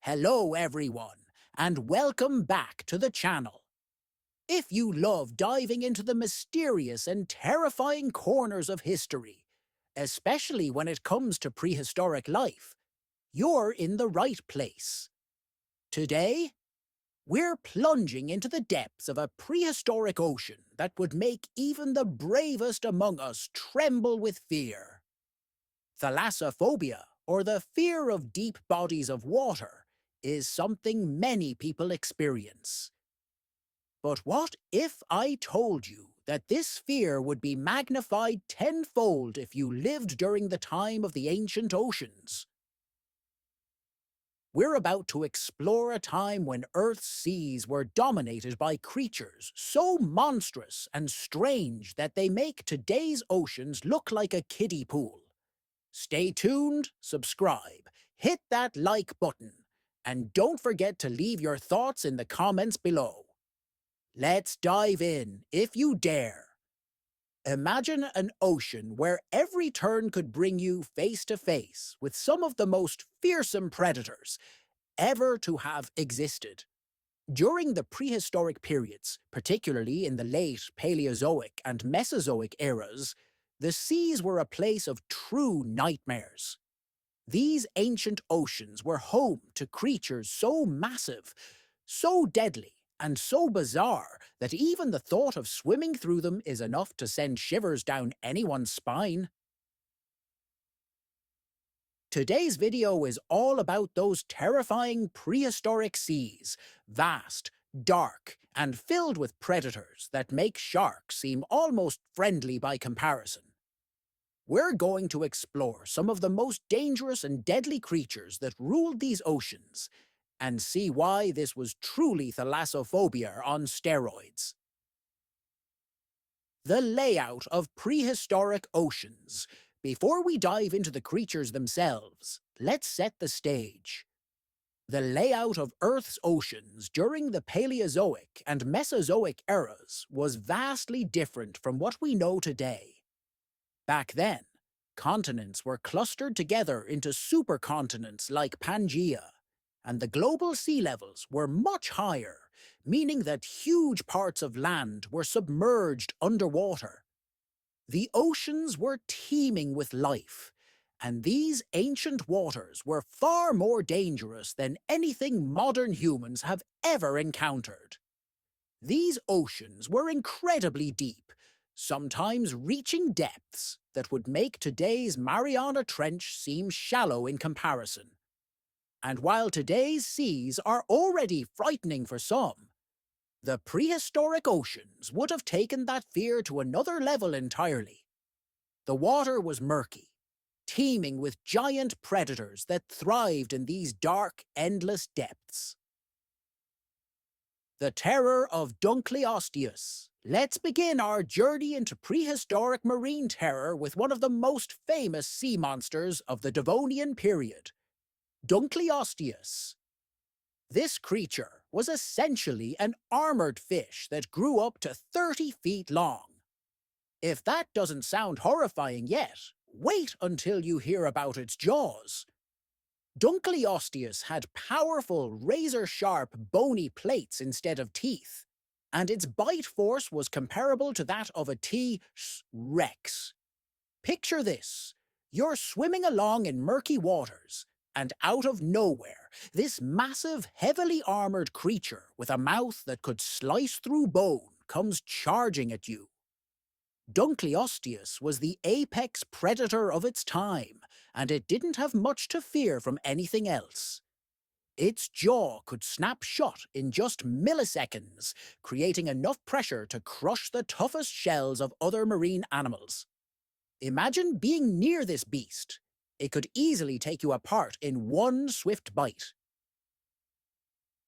Hello everyone, and welcome back to the channel. If you love diving into the mysterious and terrifying corners of history, especially when it comes to prehistoric life, you're in the right place. Today, we're plunging into the depths of a prehistoric ocean that would make even the bravest among us tremble with fear. Thalassophobia, or the fear of deep bodies of water, is something many people experience. But what if I told you that this fear would be magnified tenfold if you lived during the time of the ancient oceans? We're about to explore a time when Earth's seas were dominated by creatures so monstrous and strange that they make today's oceans look like a kiddie pool. Stay tuned, subscribe, hit that like button, and don't forget to leave your thoughts in the comments below. Let's dive in, if you dare. Imagine an ocean where every turn could bring you face to face with some of the most fearsome predators ever to have existed. During the prehistoric periods, particularly in the late Paleozoic and Mesozoic eras, the seas were a place of true nightmares. These ancient oceans were home to creatures so massive, so deadly, and so bizarre that even the thought of swimming through them is enough to send shivers down anyone's spine. Today's video is all about those terrifying prehistoric seas, vast, dark, and filled with predators that make sharks seem almost friendly by comparison. We're going to explore some of the most dangerous and deadly creatures that ruled these oceans, and see why this was truly thalassophobia on steroids. The layout of prehistoric oceans. Before we dive into the creatures themselves, let's set the stage. The layout of Earth's oceans during the Paleozoic and Mesozoic eras was vastly different from what we know today. Back then, continents were clustered together into supercontinents like Pangaea, and the global sea levels were much higher, meaning that huge parts of land were submerged underwater. The oceans were teeming with life, and these ancient waters were far more dangerous than anything modern humans have ever encountered. These oceans were incredibly deep, sometimes reaching depths that would make today's Mariana Trench seem shallow in comparison. And while today's seas are already frightening for some, the prehistoric oceans would have taken that fear to another level entirely. The water was murky, teeming with giant predators that thrived in these dark, endless depths. The terror of Dunkleosteus. Let's begin our journey into prehistoric marine terror with one of the most famous sea monsters of the Devonian period, Dunkleosteus. This creature was essentially an armored fish that grew up to 30 feet long. If that doesn't sound horrifying yet, wait until you hear about its jaws. Dunkleosteus had powerful, razor-sharp, bony plates instead of teeth, and its bite force was comparable to that of a T-Rex. Picture this. You're swimming along in murky waters, and out of nowhere, this massive, heavily armored creature with a mouth that could slice through bone comes charging at you. Dunkleosteus was the apex predator of its time, and it didn't have much to fear from anything else. Its jaw could snap shut in just milliseconds, creating enough pressure to crush the toughest shells of other marine animals. Imagine being near this beast. It could easily take you apart in one swift bite.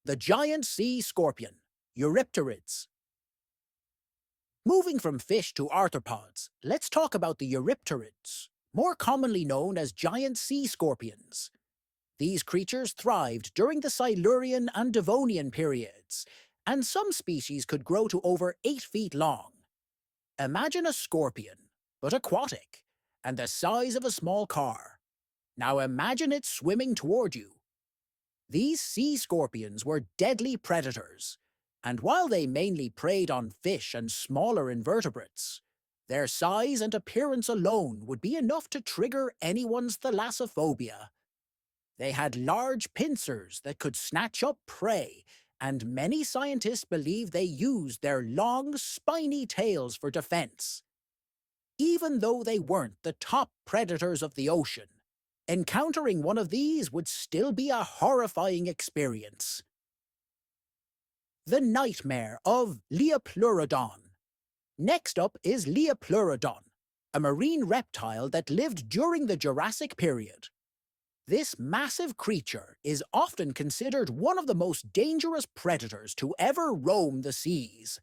The giant sea scorpion, Eurypterids. Moving from fish to arthropods, let's talk about the Eurypterids, more commonly known as giant sea scorpions. These creatures thrived during the Silurian and Devonian periods, and some species could grow to over 8 feet long. Imagine a scorpion, but aquatic, and the size of a small car. Now imagine it swimming toward you. These sea scorpions were deadly predators, and while they mainly preyed on fish and smaller invertebrates, their size and appearance alone would be enough to trigger anyone's thalassophobia. They had large pincers that could snatch up prey, and many scientists believe they used their long, spiny tails for defense. Even though they weren't the top predators of the ocean, encountering one of these would still be a horrifying experience. The Nightmare of Leopluradon. Next up is Leopluradon, a marine reptile that lived during the Jurassic period. This massive creature is often considered one of the most dangerous predators to ever roam the seas.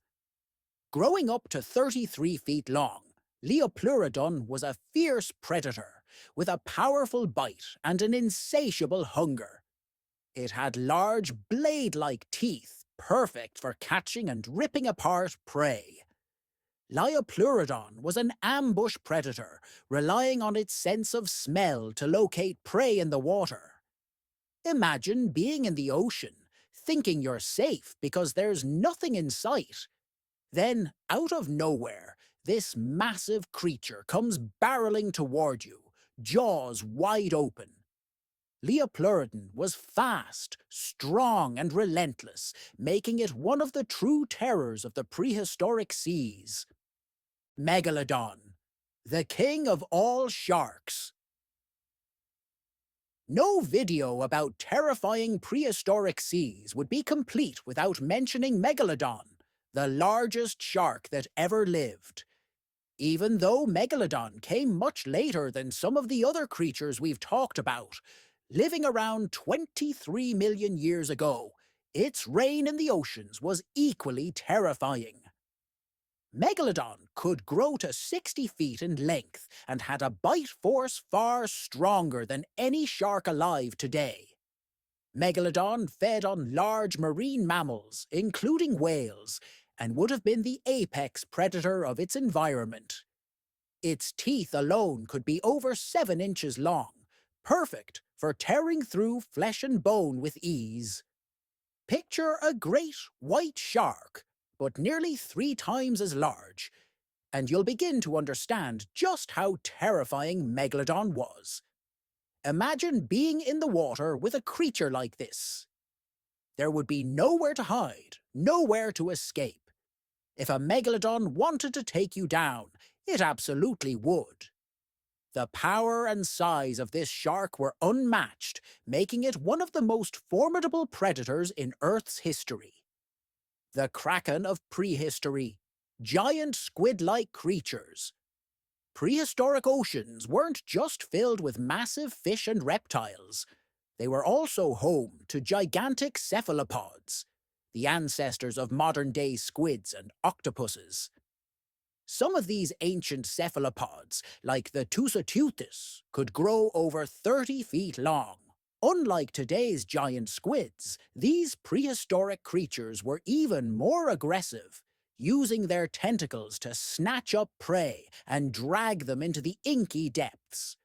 Growing up to 33 feet long, Leopluradon was a fierce predator with a powerful bite and an insatiable hunger. It had large blade-like teeth, perfect for catching and ripping apart prey. Leopluradon was an ambush predator, relying on its sense of smell to locate prey in the water. Imagine being in the ocean, thinking you're safe because there's nothing in sight. Then, out of nowhere, this massive creature comes barreling toward you, jaws wide open. Leopluradon was fast, strong, and relentless, making it one of the true terrors of the prehistoric seas. Megalodon, the king of all sharks. No video about terrifying prehistoric seas would be complete without mentioning Megalodon, the largest shark that ever lived. Even though Megalodon came much later than some of the other creatures we've talked about, living around 23 million years ago, its reign in the oceans was equally terrifying. Megalodon could grow to 60 feet in length and had a bite force far stronger than any shark alive today. Megalodon fed on large marine mammals, including whales, and would have been the apex predator of its environment. Its teeth alone could be over 7 inches long, perfect for tearing through flesh and bone with ease. Picture a great white shark, but nearly 3 times as large, and you'll begin to understand just how terrifying Megalodon was. Imagine being in the water with a creature like this. There would be nowhere to hide, nowhere to escape. If a Megalodon wanted to take you down, it absolutely would. The power and size of this shark were unmatched, making it one of the most formidable predators in Earth's history. The Kraken of Prehistory, giant squid-like creatures. Prehistoric oceans weren't just filled with massive fish and reptiles. They were also home to gigantic cephalopods, the ancestors of modern-day squids and octopuses. Some of these ancient cephalopods, like the Tusateuthis, could grow over 30 feet long. Unlike today's giant squids, these prehistoric creatures were even more aggressive, using their tentacles to snatch up prey and drag them into the inky depths.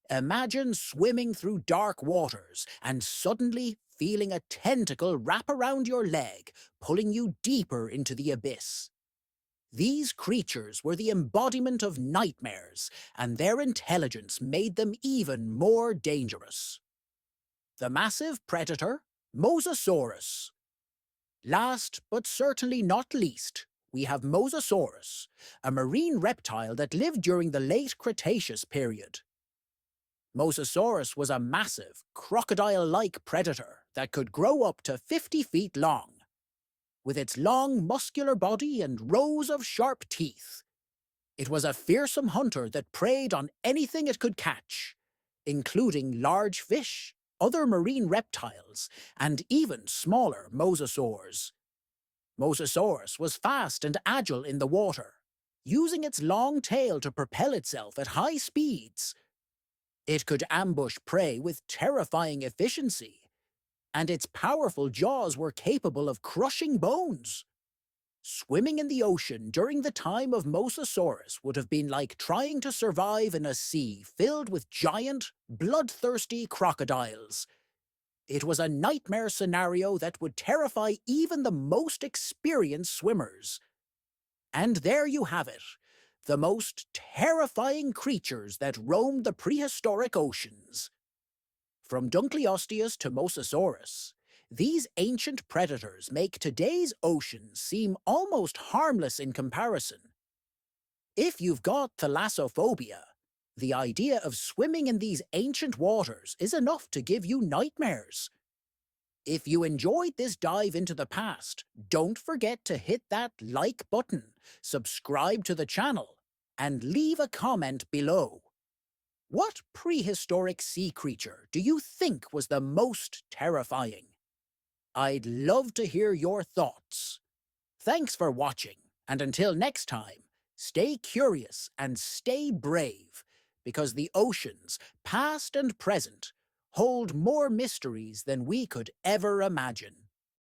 Imagine swimming through dark waters and suddenly feeling a tentacle wrap around your leg, pulling you deeper into the abyss. These creatures were the embodiment of nightmares, and their intelligence made them even more dangerous. The massive predator, Mosasaurus. Last, but certainly not least, we have Mosasaurus, a marine reptile that lived during the late Cretaceous period. Mosasaurus was a massive, crocodile-like predator that could grow up to 50 feet long. With its long, muscular body and rows of sharp teeth, it was a fearsome hunter that preyed on anything it could catch, including large fish, other marine reptiles, and even smaller mosasaurs. Mosasaurus was fast and agile in the water, using its long tail to propel itself at high speeds. It could ambush prey with terrifying efficiency, and its powerful jaws were capable of crushing bones. Swimming in the ocean during the time of Mosasaurus would have been like trying to survive in a sea filled with giant, bloodthirsty crocodiles. It was a nightmare scenario that would terrify even the most experienced swimmers. And there you have it, the most terrifying creatures that roamed the prehistoric oceans. From Dunkleosteus to Mosasaurus, these ancient predators make today's oceans seem almost harmless in comparison. If you've got thalassophobia, the idea of swimming in these ancient waters is enough to give you nightmares. If you enjoyed this dive into the past, don't forget to hit that like button, subscribe to the channel, and leave a comment below. What prehistoric sea creature do you think was the most terrifying? I'd love to hear your thoughts. Thanks for watching, and until next time, stay curious and stay brave, because the oceans, past and present, hold more mysteries than we could ever imagine.